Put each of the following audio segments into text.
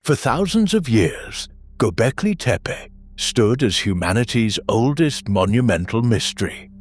For thousands of years, Göbekli Tepe stood as humanity's oldest monumental mystery,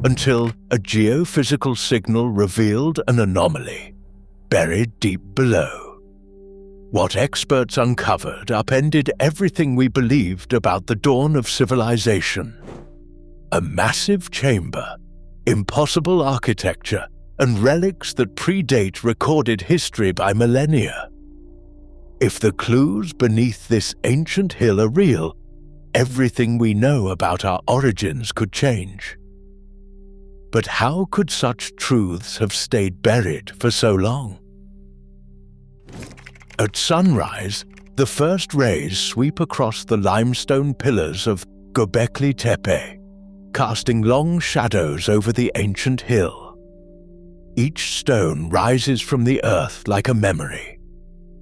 until a geophysical signal revealed an anomaly buried deep below. What experts uncovered upended everything we believed about the dawn of civilization. A massive chamber, impossible architecture, and relics that predate recorded history by millennia. If the clues beneath this ancient hill are real, everything we know about our origins could change. But how could such truths have stayed buried for so long? At sunrise, the first rays sweep across the limestone pillars of Göbekli Tepe, casting long shadows over the ancient hill. Each stone rises from the earth like a memory,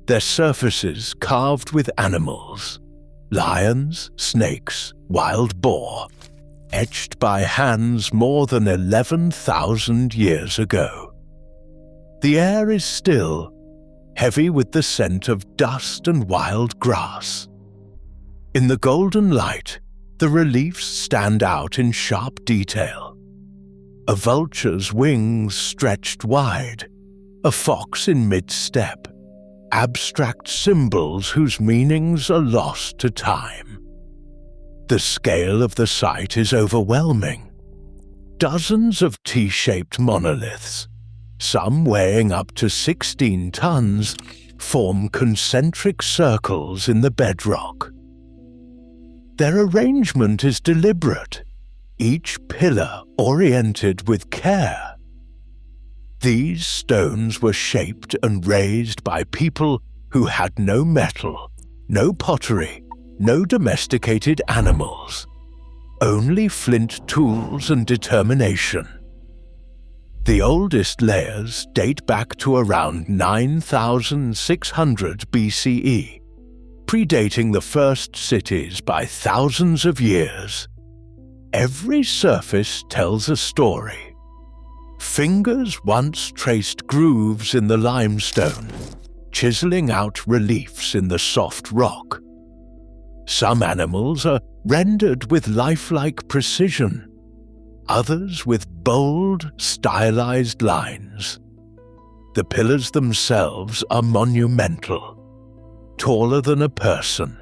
their surfaces carved with animals, lions, snakes, wild boar, etched by hands more than 11,000 years ago. The air is still, heavy with the scent of dust and wild grass. In the golden light, the reliefs stand out in sharp detail. A vulture's wings stretched wide, a fox in mid-step, abstract symbols whose meanings are lost to time. The scale of the site is overwhelming. Dozens of T-shaped monoliths, some weighing up to 16 tons, form concentric circles in the bedrock. Their arrangement is deliberate, each pillar oriented with care. These stones were shaped and raised by people who had no metal, no pottery, no domesticated animals, only flint tools and determination. The oldest layers date back to around 9,600 BCE, predating the first cities by thousands of years. Every surface tells a story. Fingers once traced grooves in the limestone, chiseling out reliefs in the soft rock. Some animals are rendered with lifelike precision, others with bold, stylized lines. The pillars themselves are monumental, taller than a person,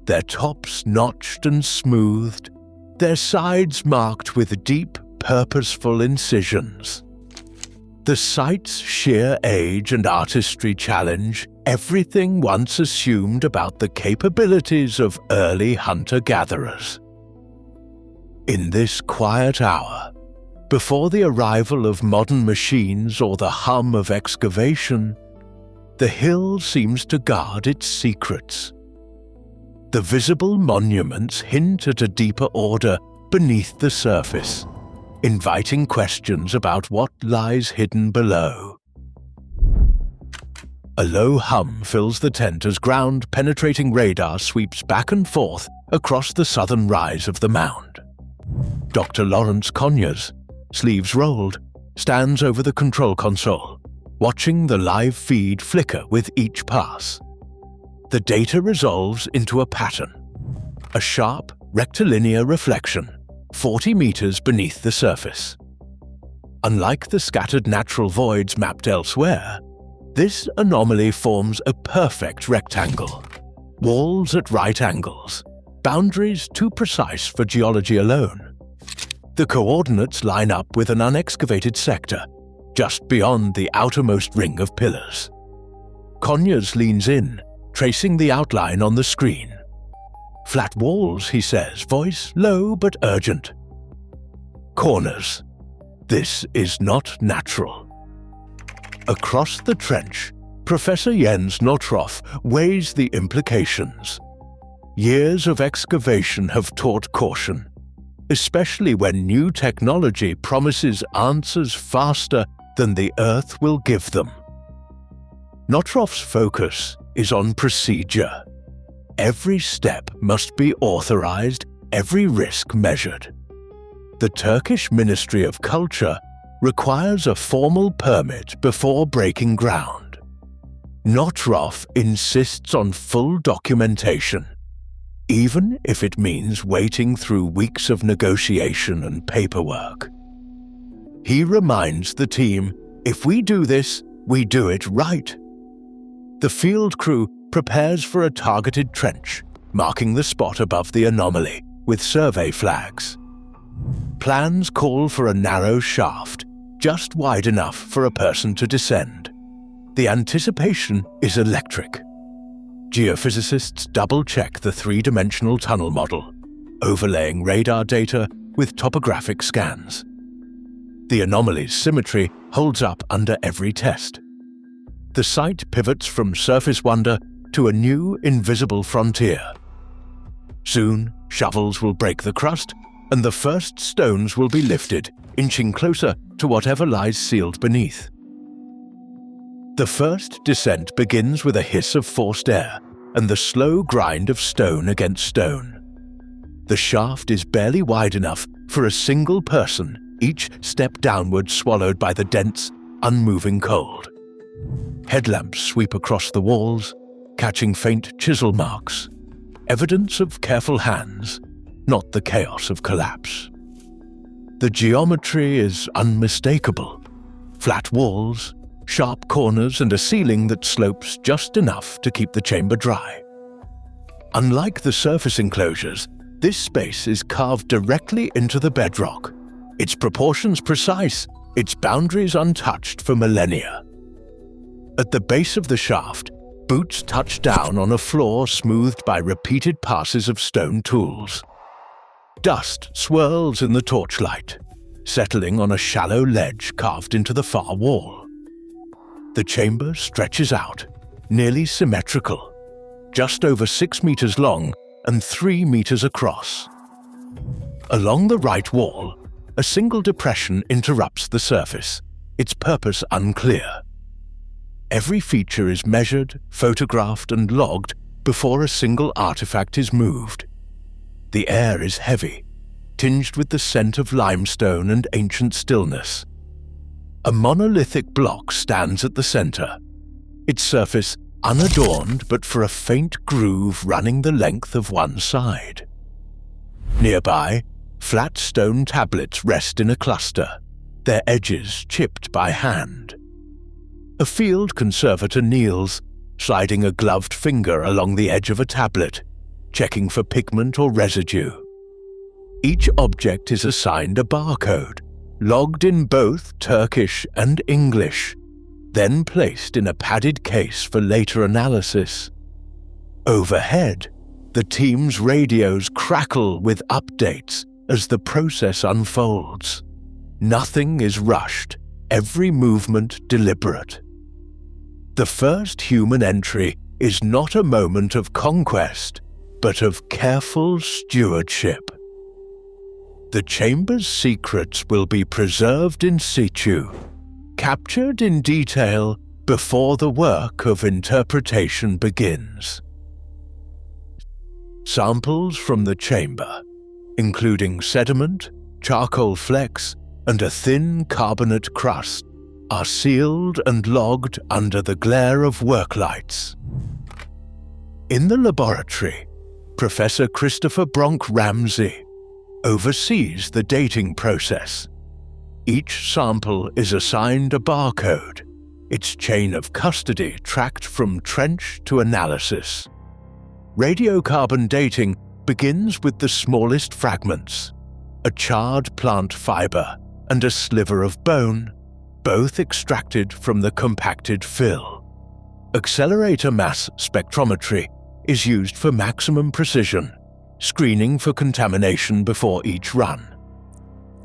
their tops notched and smoothed, their sides marked with deep, purposeful incisions. The site's sheer age and artistry challenge everything once assumed about the capabilities of early hunter-gatherers. In this quiet hour, before the arrival of modern machines or the hum of excavation, the hill seems to guard its secrets. The visible monuments hint at a deeper order beneath the surface, inviting questions about what lies hidden below. A low hum fills the tent as ground-penetrating radar sweeps back and forth across the southern rise of the mound. Dr. Lawrence Conyers, sleeves rolled, stands over the control console, watching the live feed flicker with each pass. The data resolves into a pattern, a sharp, rectilinear reflection, 40 meters beneath the surface. Unlike the scattered natural voids mapped elsewhere, this anomaly forms a perfect rectangle. Walls at right angles, boundaries too precise for geology alone. The coordinates line up with an unexcavated sector, just beyond the outermost ring of pillars. Conyers leans in, tracing the outline on the screen. Flat walls, he says, voice low but urgent. Corners. This is not natural. Across the trench, Professor Jens Nottroff weighs the implications. Years of excavation have taught caution, especially when new technology promises answers faster than the Earth will give them. Nottroff's focus is on procedure. Every step must be authorized, every risk measured. The Turkish Ministry of Culture requires a formal permit before breaking ground. Notroff insists on full documentation, even if it means waiting through weeks of negotiation and paperwork. He reminds the team, if we do this, we do it right. The field crew prepares for a targeted trench, marking the spot above the anomaly with survey flags. Plans call for a narrow shaft, just wide enough for a person to descend. The anticipation is electric. Geophysicists double-check the three-dimensional tunnel model, overlaying radar data with topographic scans. The anomaly's symmetry holds up under every test. The site pivots from surface wonder to a new invisible frontier. Soon, shovels will break the crust, and the first stones will be lifted, inching closer to whatever lies sealed beneath. The first descent begins with a hiss of forced air and the slow grind of stone against stone. The shaft is barely wide enough for a single person, each step downward swallowed by the dense, unmoving cold. Headlamps sweep across the walls, catching faint chisel marks, evidence of careful hands, not the chaos of collapse. The geometry is unmistakable. Flat walls, sharp corners and a ceiling that slopes just enough to keep the chamber dry. Unlike the surface enclosures, this space is carved directly into the bedrock, its proportions precise, its boundaries untouched for millennia. At the base of the shaft, boots touch down on a floor smoothed by repeated passes of stone tools. Dust swirls in the torchlight, settling on a shallow ledge carved into the far wall. The chamber stretches out, nearly symmetrical, just over 6 meters long and 3 meters across. Along the right wall, a single depression interrupts the surface, its purpose unclear. Every feature is measured, photographed, and logged before a single artifact is moved. The air is heavy, tinged with the scent of limestone and ancient stillness. A monolithic block stands at the center, its surface unadorned but for a faint groove running the length of one side. Nearby, flat stone tablets rest in a cluster, their edges chipped by hand. A field conservator kneels, sliding a gloved finger along the edge of a tablet, checking for pigment or residue. Each object is assigned a barcode, logged in both Turkish and English, then placed in a padded case for later analysis. Overhead, the team's radios crackle with updates as the process unfolds. Nothing is rushed, every movement deliberate. The first human entry is not a moment of conquest, but of careful stewardship. The chamber's secrets will be preserved in situ, captured in detail before the work of interpretation begins. Samples from the chamber, including sediment, charcoal flecks, and a thin carbonate crust, are sealed and logged under the glare of work lights. In the laboratory, Professor Christopher Bronk-Ramsey oversees the dating process. Each sample is assigned a barcode, its chain of custody tracked from trench to analysis. Radiocarbon dating begins with the smallest fragments, a charred plant fiber and a sliver of bone, both extracted from the compacted fill. Accelerator mass spectrometry is used for maximum precision, screening for contamination before each run.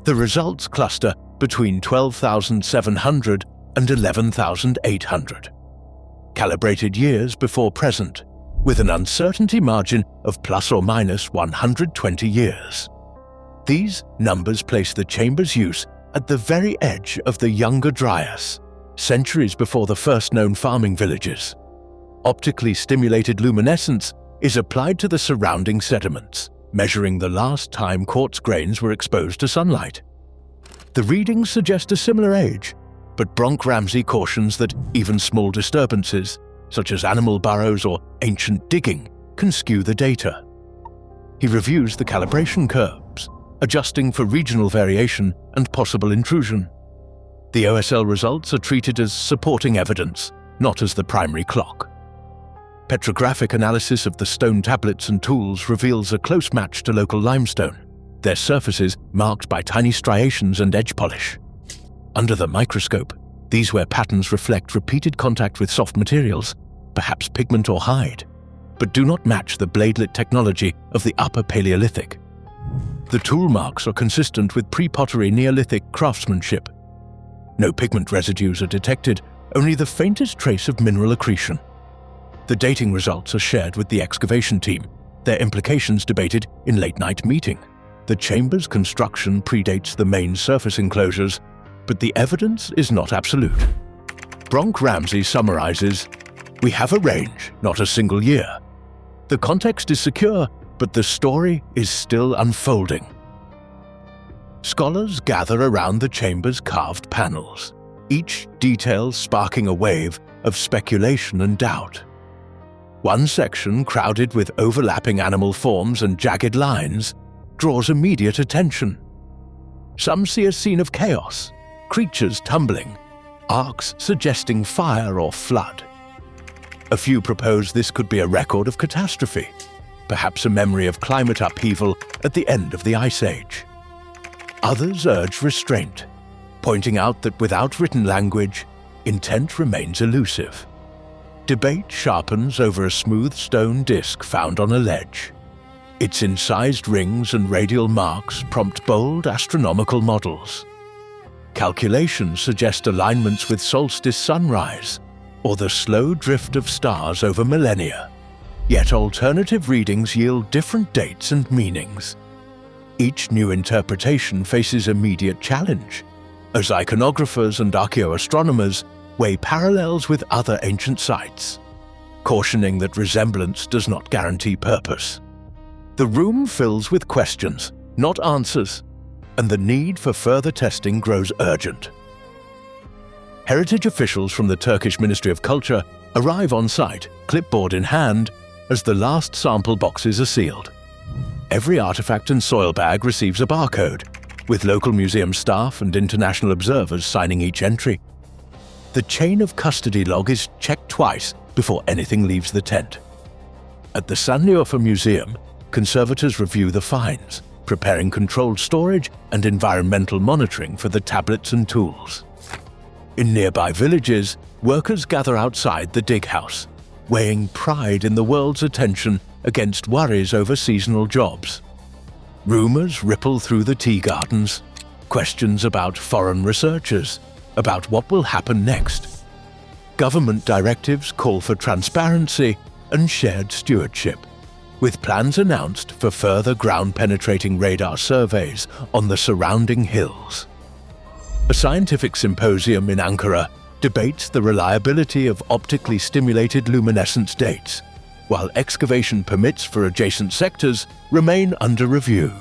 The results cluster between 12,700 and 11,800, calibrated years before present, with an uncertainty margin of plus or minus 120 years. These numbers place the chamber's use at the very edge of the Younger Dryas, centuries before the first known farming villages. Optically stimulated luminescence is applied to the surrounding sediments, measuring the last time quartz grains were exposed to sunlight. The readings suggest a similar age, but Bronk-Ramsey cautions that even small disturbances, such as animal burrows or ancient digging, can skew the data. He reviews the calibration curves, adjusting for regional variation and possible intrusion. The OSL results are treated as supporting evidence, not as the primary clock. Petrographic analysis of the stone tablets and tools reveals a close match to local limestone, their surfaces marked by tiny striations and edge polish. Under the microscope, these wear patterns reflect repeated contact with soft materials, perhaps pigment or hide, but do not match the bladelet technology of the Upper Paleolithic. The tool marks are consistent with pre-pottery Neolithic craftsmanship. No pigment residues are detected, only the faintest trace of mineral accretion. The dating results are shared with the excavation team, their implications debated in late-night meeting. The chamber's construction predates the main surface enclosures, but the evidence is not absolute. Bronk Ramsey summarizes, "We have a range, not a single year. The context is secure, but the story is still unfolding." Scholars gather around the chamber's carved panels, each detail sparking a wave of speculation and doubt. One section, crowded with overlapping animal forms and jagged lines, draws immediate attention. Some see a scene of chaos, creatures tumbling, arcs suggesting fire or flood. A few propose this could be a record of catastrophe, perhaps a memory of climate upheaval at the end of the Ice Age. Others urge restraint, pointing out that without written language, intent remains elusive. Debate sharpens over a smooth stone disc found on a ledge. Its incised rings and radial marks prompt bold astronomical models. Calculations suggest alignments with solstice sunrise, or the slow drift of stars over millennia. Yet alternative readings yield different dates and meanings. Each new interpretation faces immediate challenge, as iconographers and archaeoastronomers weigh parallels with other ancient sites, cautioning that resemblance does not guarantee purpose. The room fills with questions, not answers, and the need for further testing grows urgent. Heritage officials from the Turkish Ministry of Culture arrive on site, clipboard in hand, as the last sample boxes are sealed. Every artifact and soil bag receives a barcode, with local museum staff and international observers signing each entry. The chain of custody log is checked twice before anything leaves the tent. At the Sanliurfa Museum, conservators review the finds, preparing controlled storage and environmental monitoring for the tablets and tools. In nearby villages, workers gather outside the dig house, weighing pride in the world's attention against worries over seasonal jobs. Rumors ripple through the tea gardens, questions about foreign researchers, about what will happen next. Government directives call for transparency and shared stewardship, with plans announced for further ground-penetrating radar surveys on the surrounding hills. A scientific symposium in Ankara debates the reliability of optically stimulated luminescence dates, while excavation permits for adjacent sectors remain under review.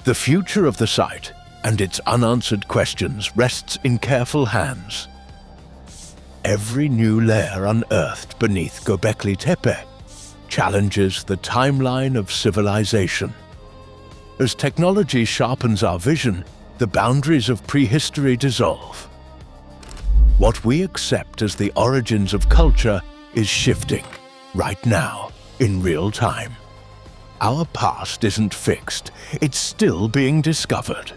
The future of the site and its unanswered questions rests in careful hands. Every new layer unearthed beneath Göbekli Tepe challenges the timeline of civilization. As technology sharpens our vision, the boundaries of prehistory dissolve. What we accept as the origins of culture is shifting, right now, in real time. Our past isn't fixed, it's still being discovered.